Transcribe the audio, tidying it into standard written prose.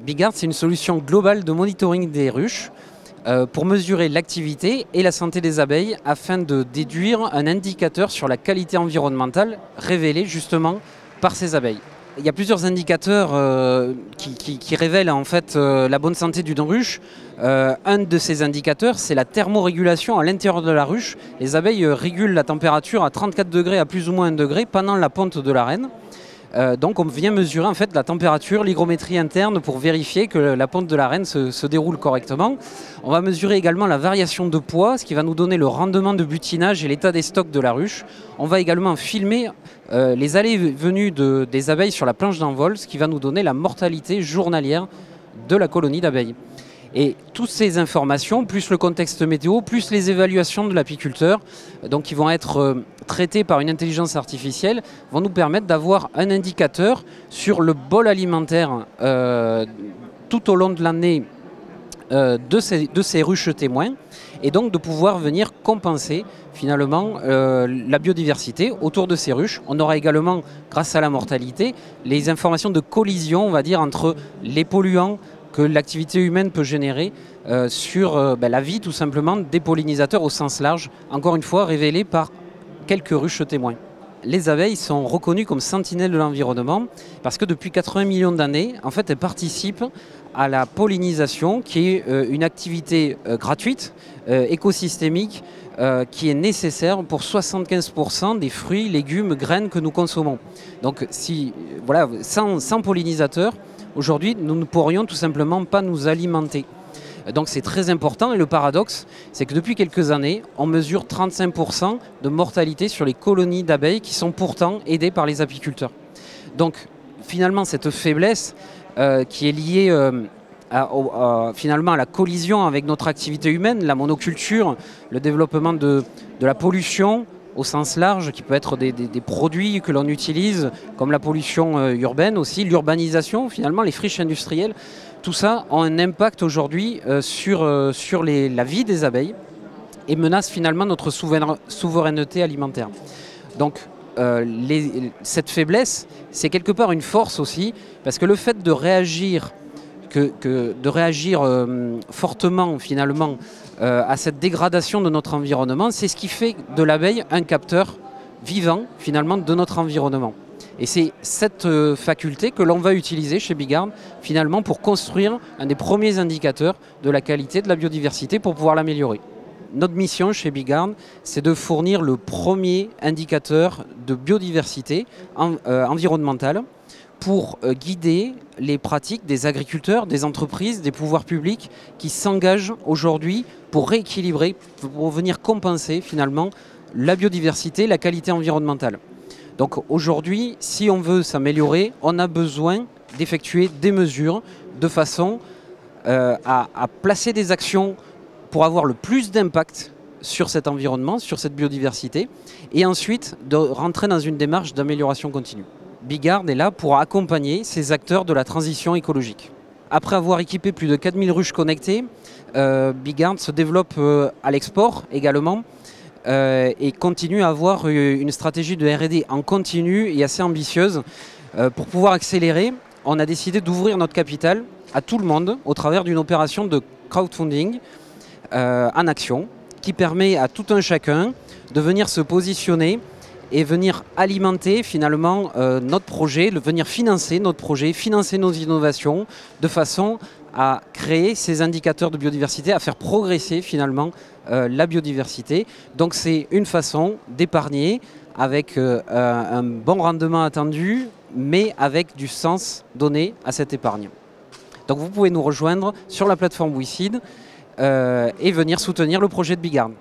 Bigard, c'est une solution globale de monitoring des ruches pour mesurer l'activité et la santé des abeilles afin de déduire un indicateur sur la qualité environnementale révélée justement par ces abeilles. Il y a plusieurs indicateurs qui révèlent en fait la bonne santé d'une ruche. Un de ces indicateurs, c'est la thermorégulation à l'intérieur de la ruche. Les abeilles régulent la température à 34 degrés à plus ou moins 1 degré pendant la ponte de la reine. Donc on vient mesurer en fait la température, l'hygrométrie interne pour vérifier que la ponte de la reine se déroule correctement. On va mesurer également la variation de poids, ce qui va nous donner le rendement de butinage et l'état des stocks de la ruche. On va également filmer les allées et venues des abeilles sur la planche d'envol, ce qui va nous donner la mortalité journalière de la colonie d'abeilles. Et toutes ces informations, plus le contexte météo, plus les évaluations de l'apiculteur, donc qui vont être traitées par une intelligence artificielle, vont nous permettre d'avoir un indicateur sur le bol alimentaire tout au long de l'année de ces ruches témoins, et donc de pouvoir venir compenser finalement la biodiversité autour de ces ruches. On aura également, grâce à la mortalité, les informations de collision, on va dire, entre les polluants que l'activité humaine peut générer sur la vie tout simplement des pollinisateurs au sens large, encore une fois révélée par quelques ruches témoins. Les abeilles sont reconnues comme sentinelles de l'environnement parce que depuis 80 millions d'années, en fait, elles participent à la pollinisation qui est une activité gratuite, écosystémique, qui est nécessaire pour 75% des fruits, légumes, graines que nous consommons. Donc sans pollinisateurs, aujourd'hui, nous ne pourrions tout simplement pas nous alimenter. Donc c'est très important, et le paradoxe, c'est que depuis quelques années, on mesure 35% de mortalité sur les colonies d'abeilles qui sont pourtant aidées par les apiculteurs. Donc finalement, cette faiblesse qui est liée finalement à la collision avec notre activité humaine, la monoculture, le développement de la pollution, au sens large, qui peut être des produits que l'on utilise, comme la pollution urbaine aussi, l'urbanisation, finalement, les friches industrielles, tout ça a un impact aujourd'hui sur la vie des abeilles et menace finalement notre souveraineté alimentaire. Donc cette faiblesse, c'est quelque part une force aussi, parce que le fait de réagir fortement finalement à cette dégradation de notre environnement, c'est ce qui fait de l'abeille un capteur vivant finalement de notre environnement. Et c'est cette faculté que l'on va utiliser chez Bigard finalement pour construire un des premiers indicateurs de la qualité de la biodiversité pour pouvoir l'améliorer. Notre mission chez Bigard, c'est de fournir le premier indicateur de biodiversité environnementale pour guider les pratiques des agriculteurs, des entreprises, des pouvoirs publics qui s'engagent aujourd'hui pour rééquilibrer, pour venir compenser finalement la biodiversité, la qualité environnementale. Donc aujourd'hui, si on veut s'améliorer, on a besoin d'effectuer des mesures de façon à placer des actions pour avoir le plus d'impact sur cet environnement, sur cette biodiversité, et ensuite de rentrer dans une démarche d'amélioration continue. Bigard est là pour accompagner ces acteurs de la transition écologique. Après avoir équipé plus de 4000 ruches connectées, Bigard se développe à l'export également et continue à avoir une stratégie de R&D en continu et assez ambitieuse. Pour pouvoir accélérer, on a décidé d'ouvrir notre capital à tout le monde au travers d'une opération de crowdfunding en action qui permet à tout un chacun de venir se positionner et venir alimenter finalement notre projet, venir financer notre projet, financer nos innovations de façon à créer ces indicateurs de biodiversité, à faire progresser finalement la biodiversité. Donc c'est une façon d'épargner avec un bon rendement attendu, mais avec du sens donné à cette épargne. Donc vous pouvez nous rejoindre sur la plateforme WeSeed et venir soutenir le projet de Bigard.